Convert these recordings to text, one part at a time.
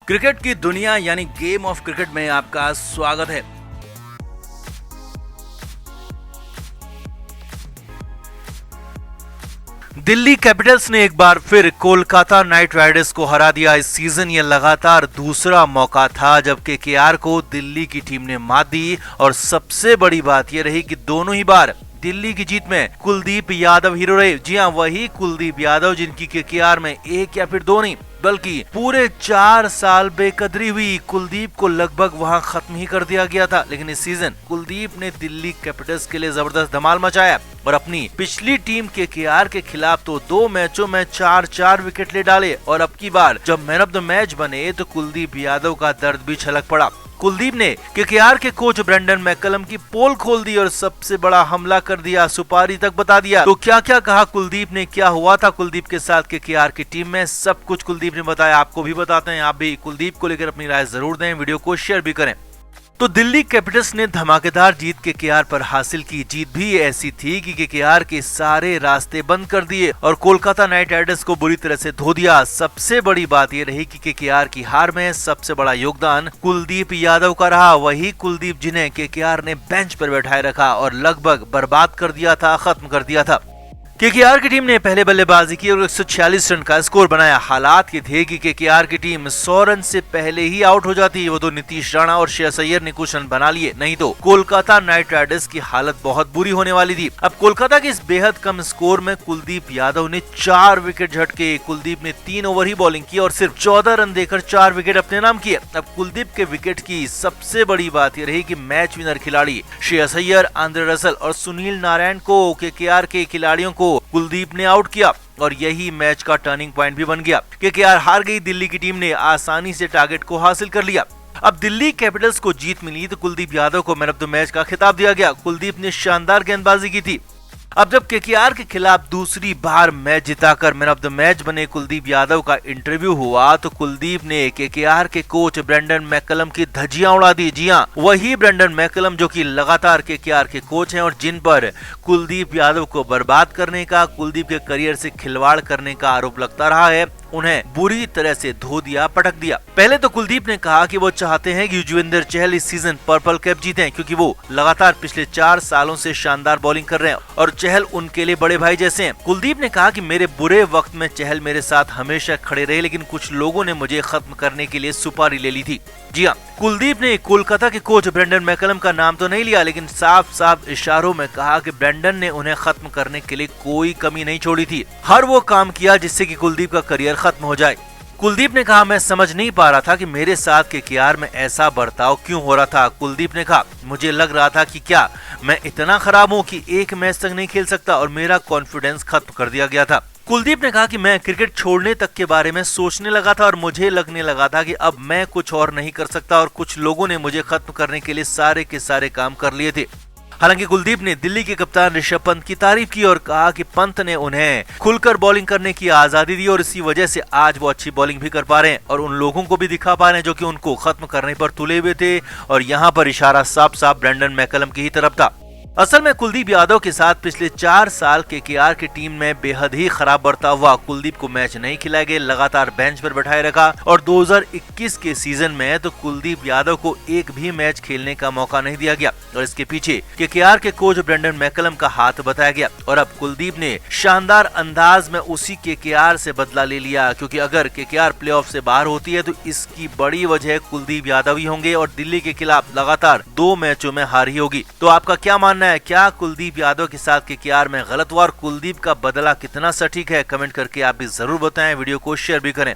Cricket की दुनिया यानी गेम ऑफ क्रिकेट में आपका स्वागत है। दिल्ली कैपिटल्स ने एक बार फिर कोलकाता नाइट राइडर्स को हरा दिया। इस सीजन ये लगातार दूसरा मौका था जब केकेआर को दिल्ली की टीम ने मात दी और सबसे बड़ी बात ये रही कि दोनों ही बार दिल्ली की जीत में कुलदीप यादव हीरो रहे। जी हां, वही कुलदीप यादव जिनकी केकेआर में एक या फिर दो नहीं बल्कि पूरे 4 साल बेकदरी हुई। कुलदीप को लगभग वहां खत्म ही कर दिया गया था, लेकिन इस सीजन कुलदीप ने दिल्ली कैपिटल्स के लिए जबरदस्त धमाल मचाया और अपनी पिछली टीम केकेआर के खिलाफ तो 2 मैचों में 4-4 विकेट ले डाले और अब की बार जब मैन ऑफ द मैच बने तो कुलदीप यादव का दर्द भी छलक पड़ा। कुलदीप ने केकेआर के कोच ब्रेंडन मैकलम की पोल खोल दी और सबसे बड़ा हमला कर दिया, सुपारी तक बता दिया। तो क्या क्या कहा कुलदीप ने, क्या हुआ था कुलदीप के साथ केकेआर की टीम में, सब कुछ कुलदीप ने बताया। आपको भी बताते हैं, आप भी कुलदीप को लेकर अपनी राय जरूर दें, वीडियो को शेयर भी करें। तो दिल्ली कैपिटल्स ने धमाकेदार जीत केकेआर पर हासिल की। जीत भी ऐसी थी कि केकेआर के सारे रास्ते बंद कर दिए और कोलकाता नाइट राइडर्स को बुरी तरह से धो दिया। सबसे बड़ी बात यह रही कि केकेआर की हार में सबसे बड़ा योगदान कुलदीप यादव का रहा। वही कुलदीप जिन्हें केकेआर ने बेंच पर बैठाए रखा और लगभग बर्बाद कर दिया था, खत्म कर दिया था। केकेआर की टीम ने पहले बल्लेबाजी की और 146 रन का स्कोर बनाया। हालात ये थे कि केकेआर की टीम 100 रन से पहले ही आउट हो जाती। वो तो नीतीश राणा और श्रेयस अय्यर ने कुछ रन बना लिए, नहीं तो कोलकाता नाइट राइडर्स की हालत बहुत बुरी होने वाली थी। अब कोलकाता के इस बेहद कम स्कोर में कुलदीप यादव ने 4 विकेट झटके। कुलदीप ने 3 ओवर ही बॉलिंग की और सिर्फ 14 रन देकर 4 विकेट अपने नाम किए। अब कुलदीप के विकेट की सबसे बड़ी बात यह रही कि मैच विनर खिलाड़ी श्रेयस अय्यर, आंद्रे रसल और सुनील नारायण को केकेआर के खिलाड़ियों को कुलदीप ने आउट किया और यही मैच का टर्निंग पॉइंट भी बन गया। केकेआर हार गई, दिल्ली की टीम ने आसानी से टारगेट को हासिल कर लिया। अब दिल्ली कैपिटल्स को जीत मिली तो कुलदीप यादव को मैन ऑफ द मैच का खिताब दिया गया। कुलदीप ने शानदार गेंदबाजी की थी। अब जब केकेआर के खिलाफ दूसरी बार मैच जिताकर मैन ऑफ द मैच बने कुलदीप यादव का इंटरव्यू हुआ तो कुलदीप ने केकेआर के कोच ब्रेंडन मैकलम की धज्जियां उड़ा दी। जी हां, वही ब्रेंडन मैकलम जो कि लगातार केकेआर के कोच हैं और जिन पर कुलदीप यादव को बर्बाद करने का, कुलदीप के करियर से खिलवाड़ करने का आरोप लगता रहा है, उन्हें बुरी तरह से धो दिया, पटक दिया। पहले तो कुलदीप ने कहा कि वो चाहते हैं कि युजवेंद्र चहल इस सीजन पर्पल कैप जीतें क्योंकि वो लगातार पिछले 4 सालों से शानदार बॉलिंग कर रहे हैं और चहल उनके लिए बड़े भाई जैसे हैं। कुलदीप ने कहा कि मेरे बुरे वक्त में चहल मेरे साथ हमेशा खड़े रहे, लेकिन कुछ लोगों ने मुझे खत्म करने के लिए सुपारी ले ली थी। जी हाँ, कुलदीप ने कोलकाता के कोच ब्रेंडन मैकलम का नाम तो नहीं लिया, लेकिन साफ साफ इशारों में कहा कि ब्रेंडन ने उन्हें खत्म करने के लिए कोई कमी नहीं छोड़ी थी। हर वो काम किया जिससे कि कुलदीप का करियर खत्म हो जाए। कुलदीप ने कहा, मैं समझ नहीं पा रहा था कि मेरे साथ केकेआर में ऐसा बर्ताव क्यों हो रहा था। कुलदीप ने कहा, मुझे लग रहा था कि क्या मैं इतना खराब हूँ कि एक मैच तक नहीं खेल सकता और मेरा कॉन्फिडेंस खत्म कर दिया गया था। कुलदीप ने कहा कि मैं क्रिकेट छोड़ने तक के बारे में सोचने लगा था और मुझे लगने लगा था कि अब मैं कुछ और नहीं कर सकता और कुछ लोगों ने मुझे खत्म करने के लिए सारे के सारे काम कर लिए थे। हालांकि कुलदीप ने दिल्ली के कप्तान ऋषभ पंत की तारीफ की और कहा कि पंत ने उन्हें खुलकर बॉलिंग करने की आजादी दी और इसी वजह से आज वो अच्छी बॉलिंग भी कर पा रहे हैं और उन लोगों को भी दिखा पा रहे हैं जो कि उनको खत्म करने पर तुले हुए थे। और यहाँ पर इशारा साफ साफ ब्रेंडन मैकलम की ही तरफ था। असल में कुलदीप यादव के साथ पिछले 4 साल केकेआर की टीम में बेहद ही खराब बर्ताव हुआ। कुलदीप को मैच नहीं खिलाए गए, लगातार बेंच पर बैठाए रखा और 2021 के सीजन में तो कुलदीप यादव को एक भी मैच खेलने का मौका नहीं दिया गया और इसके पीछे केकेआर के कोच ब्रेंडन मैकलम का हाथ बताया गया। और अब कुलदीप ने शानदार अंदाज में उसी केकेआर से बदला ले लिया क्योंकि अगर केकेआर प्लेऑफ से बाहर होती है तो इसकी बड़ी वजह कुलदीप यादव ही होंगे और दिल्ली के खिलाफ लगातार 2 मैचों में हार ही होगी। तो आपका क्या मानना है, क्या कुलदीप यादव के साथ केकेआर में गलत हुआ और कुलदीप का बदला कितना सटीक है? कमेंट करके आप भी जरूर बताएं, वीडियो को शेयर भी करें।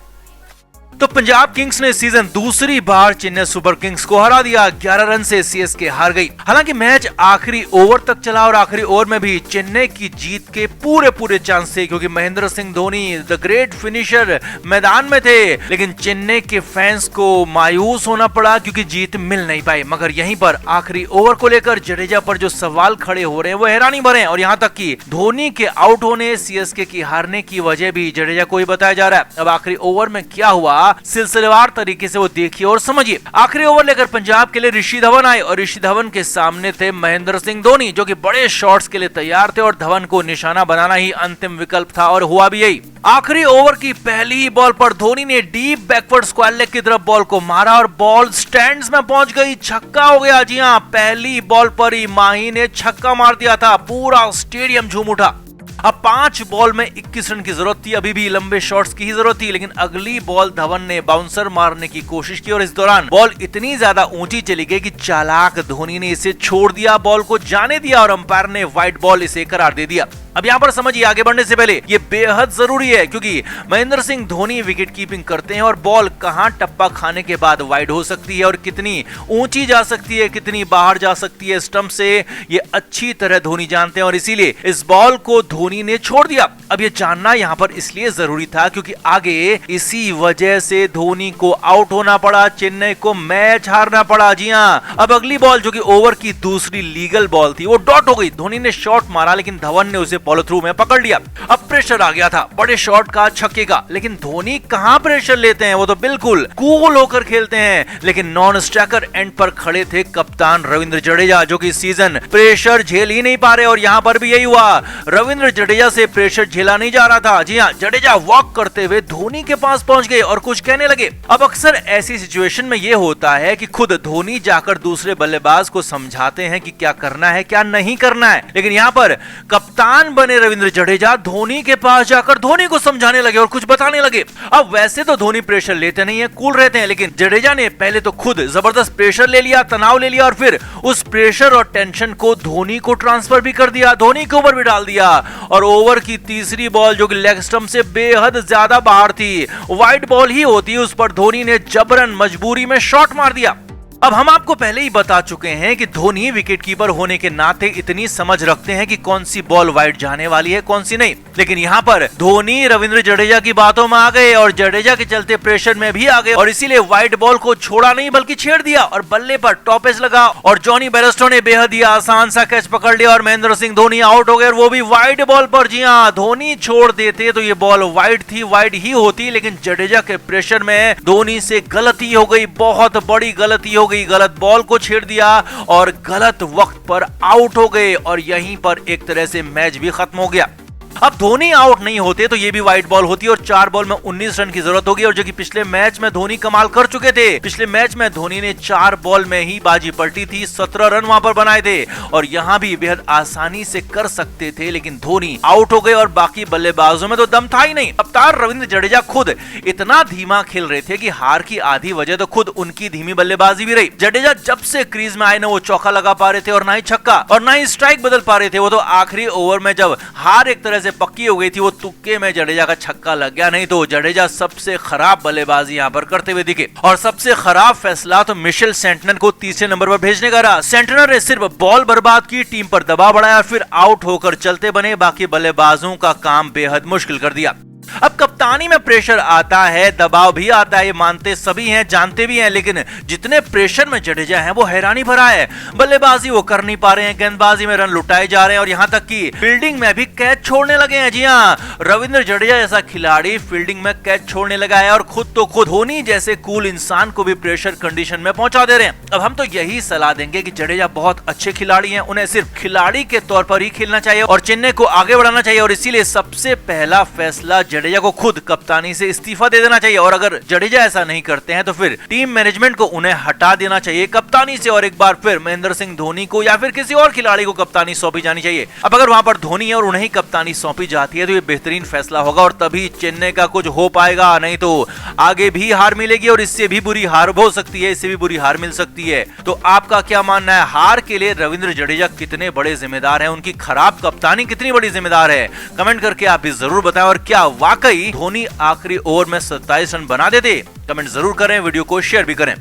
तो पंजाब किंग्स ने सीजन दूसरी बार चेन्नई सुपर किंग्स को हरा दिया। 11 रन से सीएसके हार गई। हालांकि मैच आखिरी ओवर तक चला और आखिरी ओवर में भी चेन्नई की जीत के पूरे चांस थे क्योंकि Mahendra Singh Dhoni the great finisher मैदान में थे, लेकिन चेन्नई के फैंस को मायूस होना पड़ा क्योंकि जीत मिल नहीं पाई। मगर यहीं पर आखिरी ओवर को लेकर जडेजा पर जो सवाल खड़े हो रहे हैं वो हैरानी भरे हैं और यहाँ तक कि धोनी के आउट होने, सीएसके की हारने की वजह भी जडेजा को ही बताया जा रहा है। अब आखिरी ओवर में क्या हुआ सिलसिलेवार तरीके से वो देखिए और समझिए। आखिरी ओवर लेकर पंजाब के लिए ऋषि धवन आए और ऋषि धवन के सामने थे महेंद्र सिंह धोनी, जो कि बड़े शॉट्स के लिए तैयार थे और धवन को निशाना बनाना ही अंतिम विकल्प था और हुआ भी यही। आखिरी ओवर की पहली ही बॉल पर धोनी ने डीप बैकवर्ड स्क्वायर लेग की तरफ बॉल को मारा और बॉल स्टैंड्स में पहुंच गई, छक्का हो गया। जी हां, पहली बॉल पर ही माही ने छक्का मार दिया था, पूरा स्टेडियम झूम उठा। अब 5 बॉल में 21 रन की जरूरत थी, अभी भी लंबे शॉट्स की ही जरूरत थी, लेकिन अगली बॉल धवन ने बाउंसर मारने की कोशिश की और इस दौरान बॉल इतनी ज्यादा ऊंची चली गई कि चालाक धोनी ने इसे छोड़ दिया, बॉल को जाने दिया और अंपायर ने व्हाइट बॉल इसे करार दे दिया। अब यहाँ पर समझिए, आगे बढ़ने से पहले ये बेहद जरूरी है क्योंकि महेंद्र सिंह धोनी विकेट कीपिंग करते हैं और बॉल कहां टप्पा खाने के बाद वाइड हो सकती है और कितनी ऊंची जा सकती है, कितनी बाहर जा सकती है स्टंप से, ये अच्छी तरह धोनी जानते हैं और इसीलिए इस बॉल को धोनी ने छोड़ दिया। अब ये जानना यहाँ पर इसलिए जरूरी था क्योंकि आगे इसी वजह से धोनी को आउट होना पड़ा, चेन्नई को मैच हारना पड़ा। जी हाँ, अब अगली बॉल जो कि ओवर की दूसरी लीगल बॉल थी वो डॉट हो गई। धोनी ने शॉट मारा लेकिन धवन ने उसे फॉलो थ्रू में पकड़ लिया। अब प्रेशर आ गया था बड़े शॉट का, छक्के का, लेकिन धोनी कहां प्रेशर लेते हैं, वो तो बिल्कुल कूल होकर खेलते हैं। लेकिन नॉन स्ट्राइकर एंड पर खड़े थे कप्तान रविंद्र जडेजा, जो कि सीजन प्रेशर झेल ही नहीं पा रहे और यहां पर भी यही हुआ, रविंद्र जडेजा से प्रेशर झेला नहीं जा रहा था। जी हां, जडेजा वॉक करते हुए धोनी के पास पहुंच गए और कुछ कहने लगे। अब अक्सर ऐसी सिचुएशन में यह होता है कि खुद धोनी जाकर दूसरे बल्लेबाज को समझाते हैं कि क्या करना है क्या नहीं करना है, लेकिन यहां पर कप्तान बने रविंद्र जडेजा धोनी के पास जाकर धोनी को समझाने लगे और कुछ बताने लगे। अब वैसे तो धोनी प्रेशर लेते नहीं है, कूल रहते हैं, लेकिन जडेजा ने पहले तो खुद जबरदस्त प्रेशर ले लिया, तनाव ले लिया और फिर उस प्रेशर और टेंशन को धोनी को ट्रांसफर भी कर दिया, धोनी के ऊपर भी डाल दिया। और ओवर की तीसरी बॉल जो कि लेग स्टंप से बेहद ज्यादा बाहर थी, वाइड बॉल ही होती, उस पर धोनी ने जबरन मजबूरी में शॉट मार दिया। अब हम आपको पहले ही बता चुके हैं कि धोनी विकेटकीपर होने के नाते इतनी समझ रखते हैं कि कौन सी बॉल वाइड जाने वाली है कौन सी नहीं, लेकिन यहाँ पर धोनी रविंद्र जडेजा की बातों में आ गए और जडेजा के चलते प्रेशर में भी आ गए और इसीलिए वाइड बॉल को छोड़ा नहीं बल्कि छेड़ दिया और बल्ले पर टॉपेज लगा और जॉनी बेयरस्टो ने बेहद ही आसान सा कैच पकड़ लिया और महेंद्र सिंह धोनी आउट हो गए और वो भी वाइड बॉल पर। जी हाँ, धोनी छोड़ देते तो ये बॉल वाइड थी, वाइड ही होती, लेकिन जडेजा के प्रेशर में धोनी से गलती हो गई, बहुत बड़ी गलती हो गई, गलत बॉल को छेड़ दिया और गलत वक्त पर आउट हो गए और यहीं पर एक तरह से मैच भी खत्म हो गया। अब धोनी आउट नहीं होते तो ये भी वाइड बॉल होती और 4 बॉल में 19 रन की जरूरत होगी और जो कि पिछले मैच में धोनी कमाल कर चुके थे। पिछले मैच में धोनी ने 4 बॉल में ही बाजी पलटी थी, 17 रन वहां पर बनाए थे और यहां भी बेहद आसानी से कर सकते थे, लेकिन धोनी आउट हो गए और बाकी बल्लेबाजों में तो दम था ही नहीं। कप्तान रविंद्र जडेजा खुद इतना धीमा खेल रहे थे कि हार की आधी वजह तो खुद उनकी धीमी बल्लेबाजी भी रही। जडेजा जब से क्रीज में आए ना वो चौका लगा पा रहे थे और ना ही छक्का और ना ही स्ट्राइक बदल पा रहे थे। वो तो आखिरी ओवर में जब हार एक तरह से पक्की हो गई थी वो तुक्के में जडेजा का छक्का लग गया, नहीं तो जडेजा सबसे खराब बल्लेबाजी यहां पर करते हुए दिखे और सबसे खराब फैसला तो मिशेल सेंटनर को तीसरे नंबर पर भेजने का रहा। सेंटनर ने सिर्फ बॉल बर्बाद की, टीम पर दबाव बढ़ाया, फिर आउट होकर चलते बने, बाकी बल्लेबाजों का काम बेहद मुश्किल कर दिया। अब कप्तानी में प्रेशर आता है, दबाव भी आता है, ये मानते सभी हैं, जानते भी हैं, लेकिन जितने प्रेशर में जडेजा है वो हैरानी भरा है। बल्लेबाजी वो कर नहीं पा रहे हैं, गेंदबाजी में रन लुटाए जा रहे हैं और यहां तक कि फील्डिंग में भी कैच छोड़ने लगे हैं। जी हाँ, रविंद्र जडेजा जैसा खिलाड़ी फील्डिंग में कैच छोड़ने लगा है और खुद धोनी जैसे कूल इंसान को भी प्रेशर कंडीशन में पहुंचा दे रहे हैं। अब हम तो यही सलाह देंगे कि जडेजा बहुत अच्छे खिलाड़ी हैं, उन्हें सिर्फ खिलाड़ी के तौर पर ही खेलना चाहिए और चेन्नई को आगे बढ़ाना चाहिए और इसीलिए सबसे पहला फैसला जडेजा को खुद कप्तानी से इस्तीफा दे देना चाहिए और अगर जडेजा ऐसा नहीं करते हैं तो फिर टीम मैनेजमेंट को उन्हें हटा देना चाहिए कप्तानी से और एक बार फिर महेंद्र सिंह धोनी को या फिर किसी और खिलाड़ी को कप्तानी सौंपी जानी चाहिए। अब अगर वहां पर धोनी है और उन्हें ही कप्तानी सौंपी जाती है तो ये बेहतरीन फैसला होगा और तभी चेन्नई का कुछ हो पाएगा, नहीं तो आगे भी हार मिलेगी और इससे भी बुरी हार हो सकती है, इससे भी बुरी हार मिल सकती है। तो आपका क्या मानना है, हार के लिए रविंद्र जडेजा कितने बड़े जिम्मेदार हैं, उनकी खराब कप्तानी कितनी बड़ी जिम्मेदार है? कमेंट करके आप भी जरूर बताएं और क्या वाकई धोनी आखिरी ओवर में 27 रन बना देते? कमेंट जरूर करें, वीडियो को शेयर भी करें।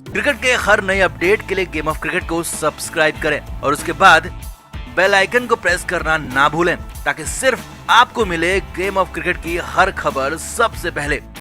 क्रिकेट के हर नए अपडेट के लिए गेम ऑफ क्रिकेट को सब्सक्राइब करें और उसके बाद बेल आइकन को प्रेस करना ना भूलें ताकि सिर्फ आपको मिले गेम ऑफ क्रिकेट की हर खबर सबसे पहले।